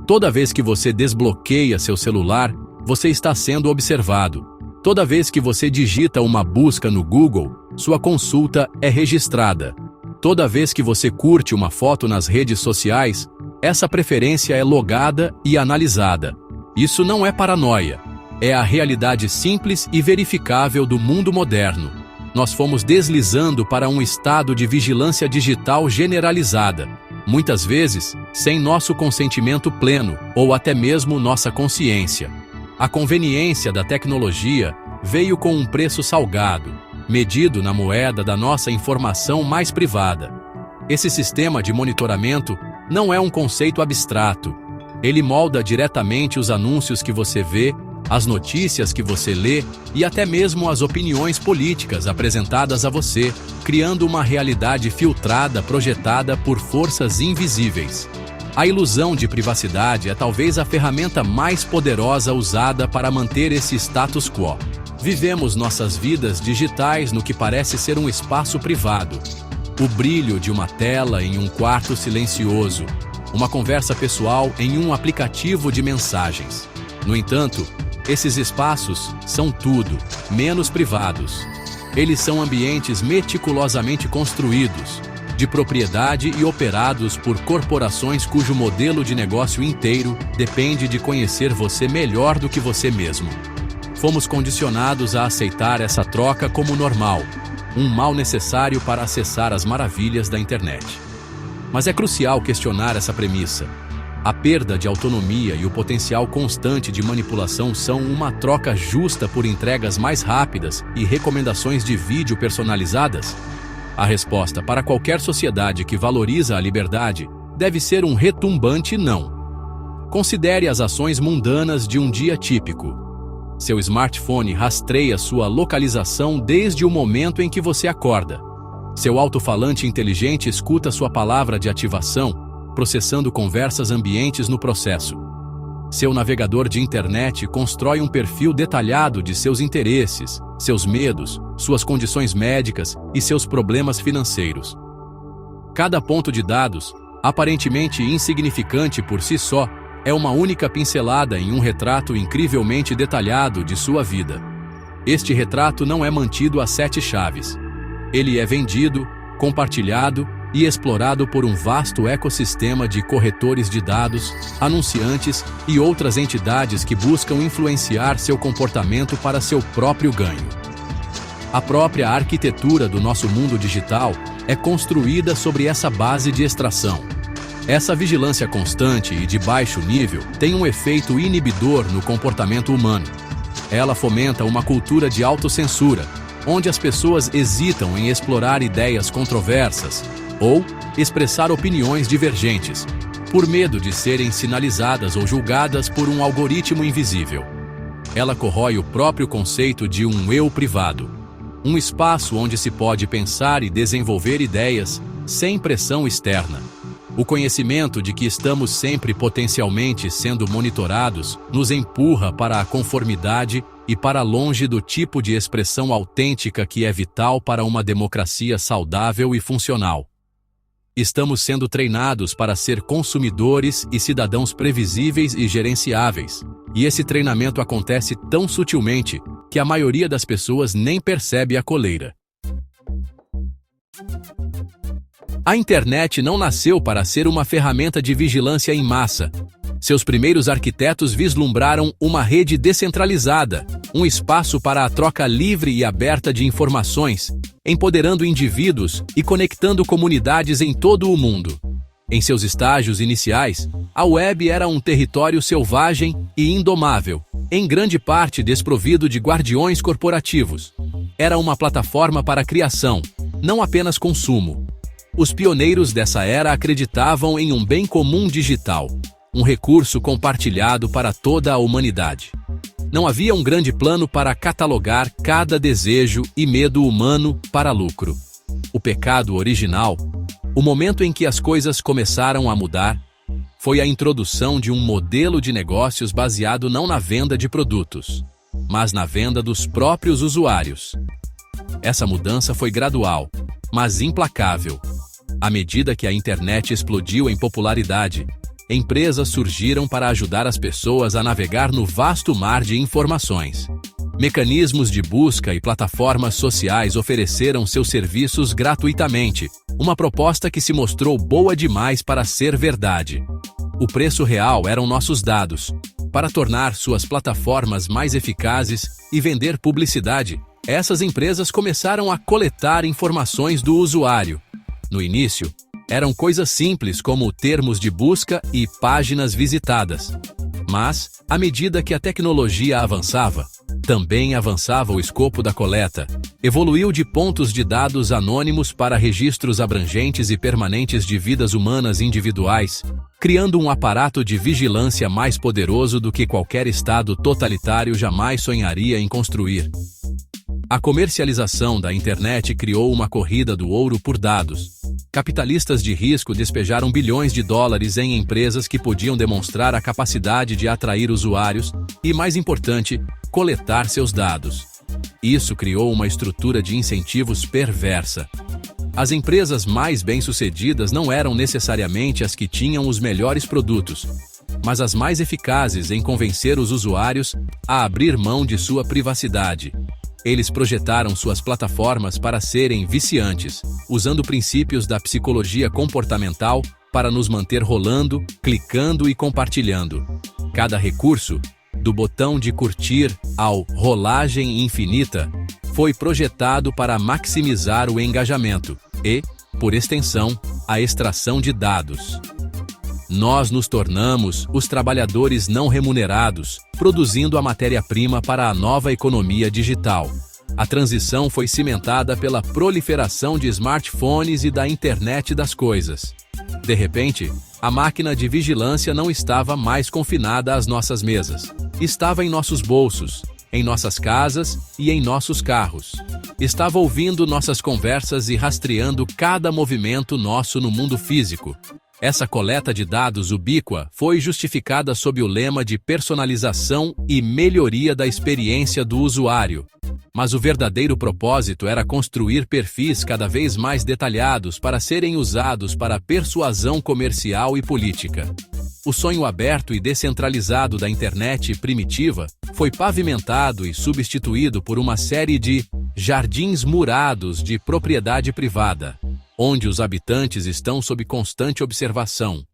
Toda vez que você desbloqueia seu celular, você está sendo observado. Toda vez que você digita uma busca no Google, sua consulta é registrada. Toda vez que você curte uma foto nas redes sociais, essa preferência é logada e analisada. Isso não é paranoia. É a realidade simples e verificável do mundo moderno. Nós fomos deslizando para um estado de vigilância digital generalizada, muitas vezes sem nosso consentimento pleno ou até mesmo nossa consciência. A conveniência da tecnologia veio com um preço salgado, medido na moeda da nossa informação mais privada. Esse sistema de monitoramento não é um conceito abstrato. Ele molda diretamente os anúncios que você vê, as notícias que você lê e até mesmo as opiniões políticas apresentadas a você, criando uma realidade filtrada projetada por forças invisíveis. A ilusão de privacidade é talvez a ferramenta mais poderosa usada para manter esse status quo. Vivemos nossas vidas digitais no que parece ser um espaço privado. O brilho de uma tela em um quarto silencioso, uma conversa pessoal em um aplicativo de mensagens. No entanto, esses espaços são tudo, menos privados. Eles são ambientes meticulosamente construídos, de propriedade e operados por corporações cujo modelo de negócio inteiro depende de conhecer você melhor do que você mesmo. Fomos condicionados a aceitar essa troca como normal, um mal necessário para acessar as maravilhas da internet. Mas é crucial questionar essa premissa. A perda de autonomia e o potencial constante de manipulação são uma troca justa por entregas mais rápidas e recomendações de vídeo personalizadas? A resposta para qualquer sociedade que valoriza a liberdade deve ser um retumbante não. Considere as ações mundanas de um dia típico. Seu smartphone rastreia sua localização desde o momento em que você acorda. Seu alto-falante inteligente escuta sua palavra de ativação, processando conversas ambientes no processo. Seu navegador de internet constrói um perfil detalhado de seus interesses, seus medos, suas condições médicas e seus problemas financeiros. Cada ponto de dados, aparentemente insignificante por si só, é uma única pincelada em um retrato incrivelmente detalhado de sua vida. Este retrato não é mantido a 7 chaves. Ele é vendido, compartilhado e explorado por um vasto ecossistema de corretores de dados, anunciantes e outras entidades que buscam influenciar seu comportamento para seu próprio ganho. A própria arquitetura do nosso mundo digital é construída sobre essa base de extração. Essa vigilância constante e de baixo nível tem um efeito inibidor no comportamento humano. Ela fomenta uma cultura de autocensura, onde as pessoas hesitam em explorar ideias controversas ou expressar opiniões divergentes, por medo de serem sinalizadas ou julgadas por um algoritmo invisível. Ela corrói o próprio conceito de um eu privado, um espaço onde se pode pensar e desenvolver ideias sem pressão externa. O conhecimento de que estamos sempre potencialmente sendo monitorados nos empurra para a conformidade e para longe do tipo de expressão autêntica que é vital para uma democracia saudável e funcional. Estamos sendo treinados para ser consumidores e cidadãos previsíveis e gerenciáveis, e esse treinamento acontece tão sutilmente que a maioria das pessoas nem percebe a coleira. A internet não nasceu para ser uma ferramenta de vigilância em massa. Seus primeiros arquitetos vislumbraram uma rede descentralizada, um espaço para a troca livre e aberta de informações, empoderando indivíduos e conectando comunidades em todo o mundo. Em seus estágios iniciais, a web era um território selvagem e indomável, em grande parte desprovido de guardiões corporativos. Era uma plataforma para criação, não apenas consumo. Os pioneiros dessa era acreditavam em um bem comum digital, um recurso compartilhado para toda a humanidade. Não havia um grande plano para catalogar cada desejo e medo humano para lucro. O pecado original, o momento em que as coisas começaram a mudar, foi a introdução de um modelo de negócios baseado não na venda de produtos, mas na venda dos próprios usuários. Essa mudança foi gradual, mas implacável. À medida que a internet explodiu em popularidade, empresas surgiram para ajudar as pessoas a navegar no vasto mar de informações. Mecanismos de busca e plataformas sociais ofereceram seus serviços gratuitamente, uma proposta que se mostrou boa demais para ser verdade. O preço real eram nossos dados. Para tornar suas plataformas mais eficazes e vender publicidade, essas empresas começaram a coletar informações do usuário. No início, eram coisas simples como termos de busca e páginas visitadas. Mas, à medida que a tecnologia avançava, também avançava o escopo da coleta. Evoluiu de pontos de dados anônimos para registros abrangentes e permanentes de vidas humanas individuais, criando um aparato de vigilância mais poderoso do que qualquer Estado totalitário jamais sonharia em construir. A comercialização da internet criou uma corrida do ouro por dados. Capitalistas de risco despejaram bilhões de dólares em empresas que podiam demonstrar a capacidade de atrair usuários e, mais importante, coletar seus dados. Isso criou uma estrutura de incentivos perversa. As empresas mais bem-sucedidas não eram necessariamente as que tinham os melhores produtos, mas as mais eficazes em convencer os usuários a abrir mão de sua privacidade. Eles projetaram suas plataformas para serem viciantes, usando princípios da psicologia comportamental para nos manter rolando, clicando e compartilhando. Cada recurso, do botão de curtir ao rolagem infinita, foi projetado para maximizar o engajamento e, por extensão, a extração de dados. Nós nos tornamos os trabalhadores não remunerados, produzindo a matéria-prima para a nova economia digital. A transição foi cimentada pela proliferação de smartphones e da internet das coisas. De repente, a máquina de vigilância não estava mais confinada às nossas mesas. Estava em nossos bolsos, em nossas casas e em nossos carros. Estava ouvindo nossas conversas e rastreando cada movimento nosso no mundo físico. Essa coleta de dados ubíqua foi justificada sob o lema de personalização e melhoria da experiência do usuário. Mas o verdadeiro propósito era construir perfis cada vez mais detalhados para serem usados para persuasão comercial e política. O sonho aberto e descentralizado da internet primitiva foi pavimentado e substituído por uma série de jardins murados de propriedade privada, onde os habitantes estão sob constante observação.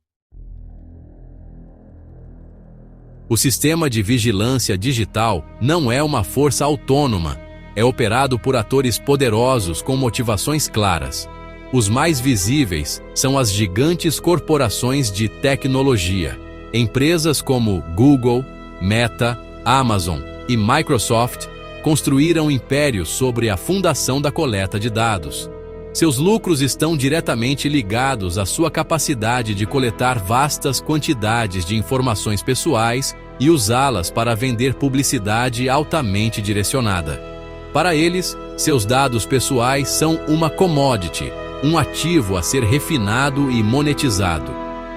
O sistema de vigilância digital não é uma força autônoma, é operado por atores poderosos com motivações claras. Os mais visíveis são as gigantes corporações de tecnologia. Empresas como Google, Meta, Amazon e Microsoft construíram impérios sobre a fundação da coleta de dados. Seus lucros estão diretamente ligados à sua capacidade de coletar vastas quantidades de informações pessoais e usá-las para vender publicidade altamente direcionada. Para eles, seus dados pessoais são uma commodity, um ativo a ser refinado e monetizado.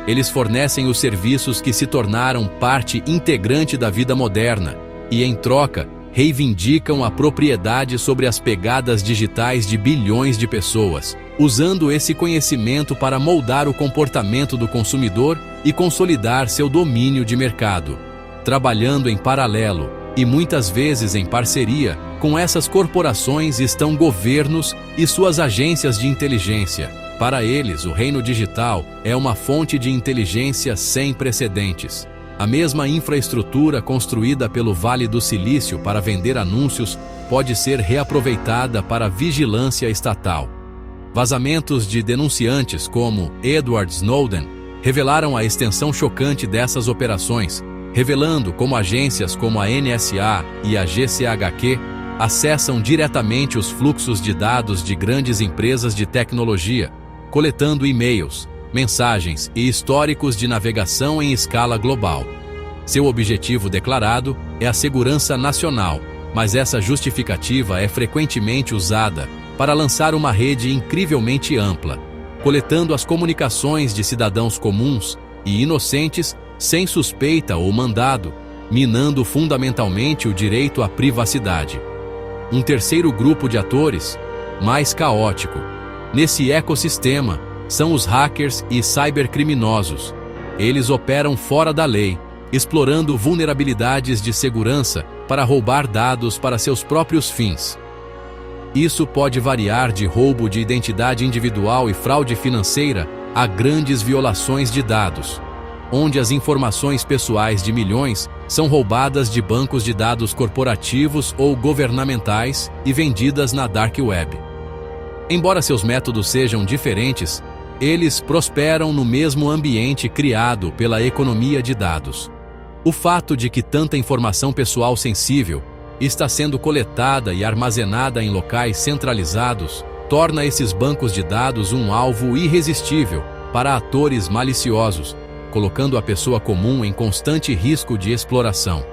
Eles fornecem os serviços que se tornaram parte integrante da vida moderna e, em troca, reivindicam a propriedade sobre as pegadas digitais de bilhões de pessoas, usando esse conhecimento para moldar o comportamento do consumidor e consolidar seu domínio de mercado. Trabalhando em paralelo, e muitas vezes em parceria, com essas corporações estão governos e suas agências de inteligência. Para eles, o reino digital é uma fonte de inteligência sem precedentes. A mesma infraestrutura construída pelo Vale do Silício para vender anúncios pode ser reaproveitada para vigilância estatal. Vazamentos de denunciantes como Edward Snowden revelaram a extensão chocante dessas operações, revelando como agências como a NSA e a GCHQ acessam diretamente os fluxos de dados de grandes empresas de tecnologia, coletando e-mails, mensagens e históricos de navegação em escala global. Seu objetivo declarado é a segurança nacional, mas essa justificativa é frequentemente usada para lançar uma rede incrivelmente ampla, coletando as comunicações de cidadãos comuns e inocentes sem suspeita ou mandado, minando fundamentalmente o direito à privacidade. Um terceiro grupo de atores, mais caótico, nesse ecossistema, são os hackers e cybercriminosos. Eles operam fora da lei, explorando vulnerabilidades de segurança para roubar dados para seus próprios fins. Isso pode variar de roubo de identidade individual e fraude financeira a grandes violações de dados, onde as informações pessoais de milhões são roubadas de bancos de dados corporativos ou governamentais e vendidas na Dark Web. Embora seus métodos sejam diferentes, eles prosperam no mesmo ambiente criado pela economia de dados. O fato de que tanta informação pessoal sensível está sendo coletada e armazenada em locais centralizados torna esses bancos de dados um alvo irresistível para atores maliciosos, colocando a pessoa comum em constante risco de exploração.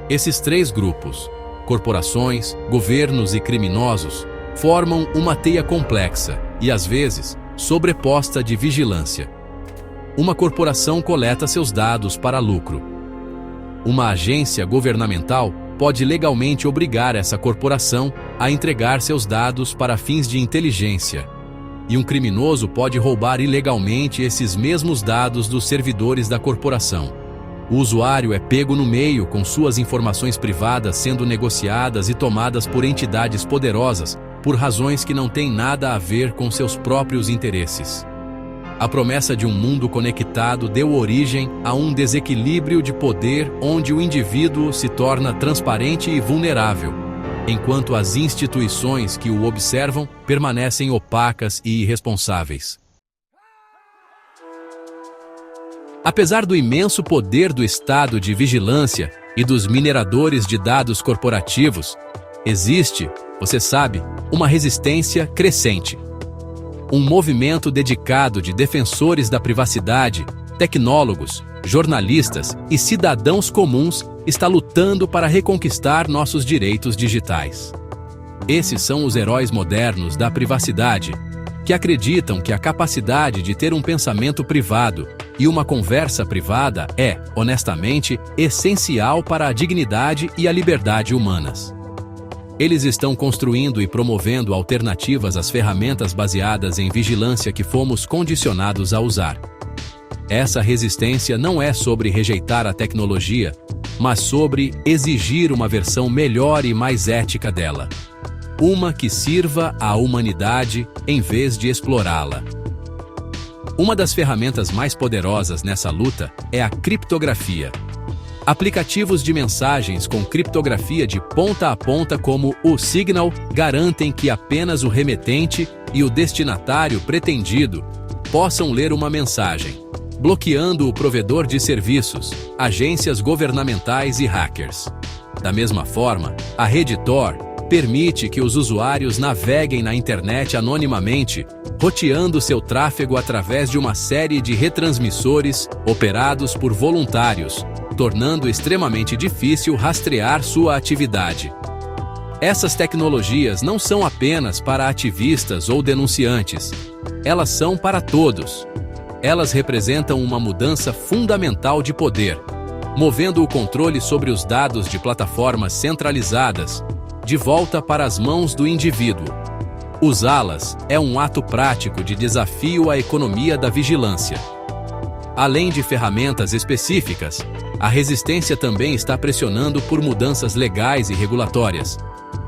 Esses três grupos, corporações, governos e criminosos, formam uma teia complexa e, às vezes, sobreposta de vigilância. Uma corporação coleta seus dados para lucro. Uma agência governamental pode legalmente obrigar essa corporação a entregar seus dados para fins de inteligência. E um criminoso pode roubar ilegalmente esses mesmos dados dos servidores da corporação. O usuário é pego no meio com suas informações privadas sendo negociadas e tomadas por entidades poderosas por razões que não têm nada a ver com seus próprios interesses. A promessa de um mundo conectado deu origem a um desequilíbrio de poder onde o indivíduo se torna transparente e vulnerável, enquanto as instituições que o observam permanecem opacas e irresponsáveis. Apesar do imenso poder do Estado de vigilância e dos mineradores de dados corporativos, existe, você sabe, uma resistência crescente. Um movimento dedicado de defensores da privacidade, tecnólogos, jornalistas e cidadãos comuns está lutando para reconquistar nossos direitos digitais. Esses são os heróis modernos da privacidade, que acreditam que a capacidade de ter um pensamento privado e uma conversa privada é, honestamente, essencial para a dignidade e a liberdade humanas. Eles estão construindo e promovendo alternativas às ferramentas baseadas em vigilância que fomos condicionados a usar. Essa resistência não é sobre rejeitar a tecnologia, mas sobre exigir uma versão melhor e mais ética dela. Uma que sirva à humanidade em vez de explorá-la. Uma das ferramentas mais poderosas nessa luta é a criptografia. Aplicativos de mensagens com criptografia de ponta a ponta como o Signal garantem que apenas o remetente e o destinatário pretendido possam ler uma mensagem, bloqueando o provedor de serviços, agências governamentais e hackers. Da mesma forma, a rede Tor permite que os usuários naveguem na internet anonimamente, roteando seu tráfego através de uma série de retransmissores operados por voluntários, tornando extremamente difícil rastrear sua atividade. Essas tecnologias não são apenas para ativistas ou denunciantes, elas são para todos. Elas representam uma mudança fundamental de poder, movendo o controle sobre os dados de plataformas centralizadas de volta para as mãos do indivíduo. Usá-las é um ato prático de desafio à economia da vigilância. Além de ferramentas específicas, a resistência também está pressionando por mudanças legais e regulatórias.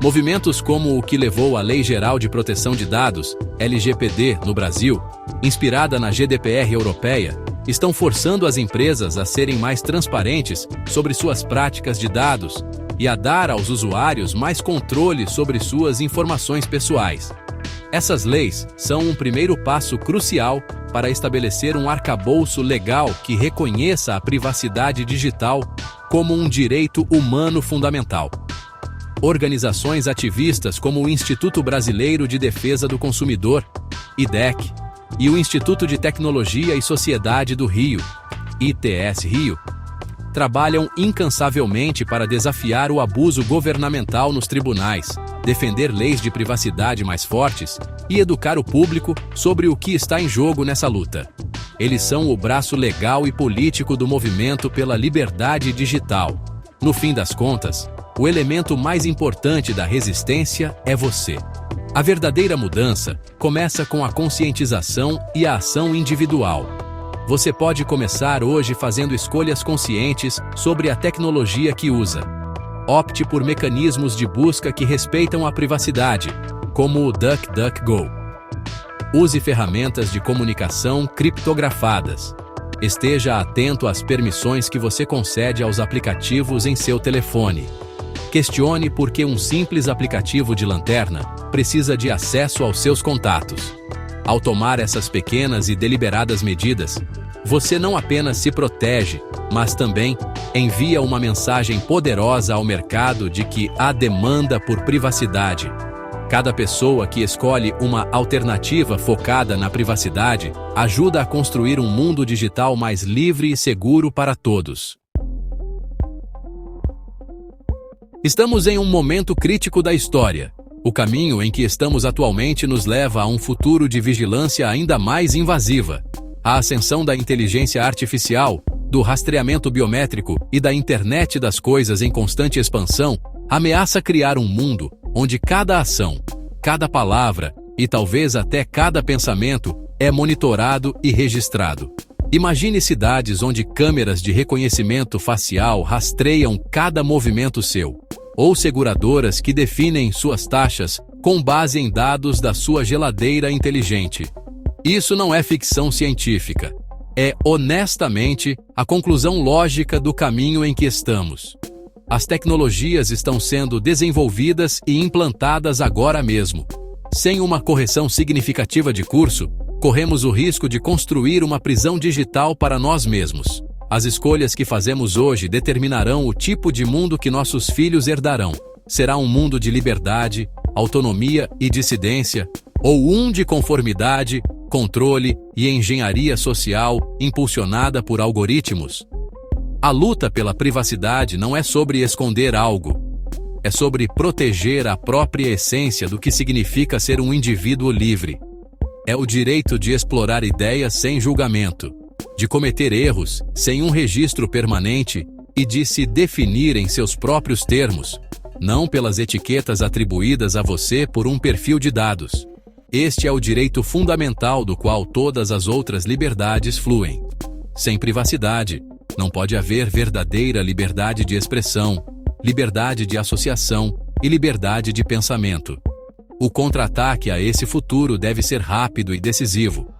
Movimentos como o que levou à Lei Geral de Proteção de Dados, LGPD, no Brasil, inspirada na GDPR europeia, estão forçando as empresas a serem mais transparentes sobre suas práticas de dados e a dar aos usuários mais controle sobre suas informações pessoais. Essas leis são um primeiro passo crucial para estabelecer um arcabouço legal que reconheça a privacidade digital como um direito humano fundamental. Organizações ativistas como o Instituto Brasileiro de Defesa do Consumidor, IDEC, e o Instituto de Tecnologia e Sociedade do Rio, ITS Rio, trabalham incansavelmente para desafiar o abuso governamental nos tribunais, defender leis de privacidade mais fortes e educar o público sobre o que está em jogo nessa luta. Eles são o braço legal e político do movimento pela liberdade digital. No fim das contas, o elemento mais importante da resistência é você. A verdadeira mudança começa com a conscientização e a ação individual. Você pode começar hoje fazendo escolhas conscientes sobre a tecnologia que usa. Opte por mecanismos de busca que respeitam a privacidade, como o DuckDuckGo. Use ferramentas de comunicação criptografadas. Esteja atento às permissões que você concede aos aplicativos em seu telefone. Questione por que um simples aplicativo de lanterna precisa de acesso aos seus contatos. Ao tomar essas pequenas e deliberadas medidas, você não apenas se protege, mas também envia uma mensagem poderosa ao mercado de que há demanda por privacidade. Cada pessoa que escolhe uma alternativa focada na privacidade ajuda a construir um mundo digital mais livre e seguro para todos. Estamos em um momento crítico da história. O caminho em que estamos atualmente nos leva a um futuro de vigilância ainda mais invasiva. A ascensão da inteligência artificial, do rastreamento biométrico e da internet das coisas em constante expansão ameaça criar um mundo onde cada ação, cada palavra e talvez até cada pensamento é monitorado e registrado. Imagine cidades onde câmeras de reconhecimento facial rastreiam cada movimento seu, ou seguradoras que definem suas taxas com base em dados da sua geladeira inteligente. Isso não é ficção científica. É, honestamente, a conclusão lógica do caminho em que estamos. As tecnologias estão sendo desenvolvidas e implantadas agora mesmo. Sem uma correção significativa de curso, corremos o risco de construir uma prisão digital para nós mesmos. As escolhas que fazemos hoje determinarão o tipo de mundo que nossos filhos herdarão. Será um mundo de liberdade, autonomia e dissidência, ou um de conformidade, controle e engenharia social impulsionada por algoritmos? A luta pela privacidade não é sobre esconder algo. É sobre proteger a própria essência do que significa ser um indivíduo livre. É o direito de explorar ideias sem julgamento, de cometer erros sem um registro permanente e de se definir em seus próprios termos, não pelas etiquetas atribuídas a você por um perfil de dados. Este é o direito fundamental do qual todas as outras liberdades fluem. Sem privacidade, não pode haver verdadeira liberdade de expressão, liberdade de associação e liberdade de pensamento. O contra-ataque a esse futuro deve ser rápido e decisivo.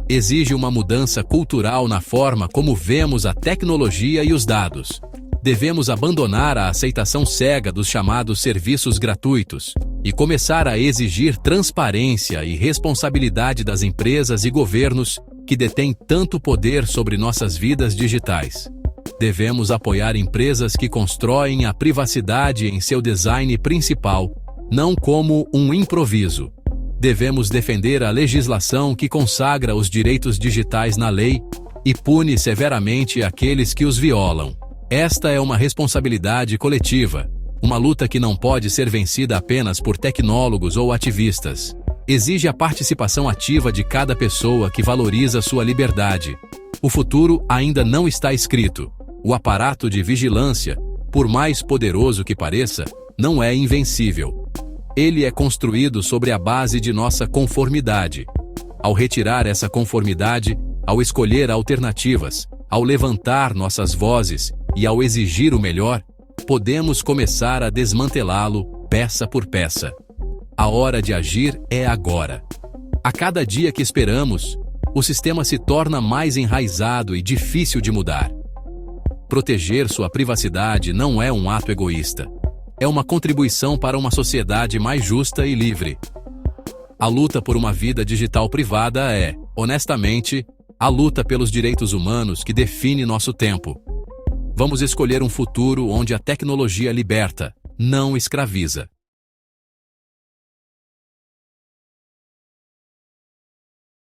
Exige uma mudança cultural na forma como vemos a tecnologia e os dados. Devemos abandonar a aceitação cega dos chamados serviços gratuitos e começar a exigir transparência e responsabilidade das empresas e governos que detêm tanto poder sobre nossas vidas digitais. Devemos apoiar empresas que constroem a privacidade em seu design principal, não como um improviso. Devemos defender a legislação que consagra os direitos digitais na lei e pune severamente aqueles que os violam. Esta é uma responsabilidade coletiva, uma luta que não pode ser vencida apenas por tecnólogos ou ativistas. Exige a participação ativa de cada pessoa que valoriza sua liberdade. O futuro ainda não está escrito. O aparato de vigilância, por mais poderoso que pareça, não é invencível. Ele é construído sobre a base de nossa conformidade. Ao retirar essa conformidade, ao escolher alternativas, ao levantar nossas vozes e ao exigir o melhor, podemos começar a desmantelá-lo peça por peça. A hora de agir é agora. A cada dia que esperamos, o sistema se torna mais enraizado e difícil de mudar. Proteger sua privacidade não é um ato egoísta. É uma contribuição para uma sociedade mais justa e livre. A luta por uma vida digital privada é, honestamente, a luta pelos direitos humanos que define nosso tempo. Vamos escolher um futuro onde a tecnologia liberta, não escraviza.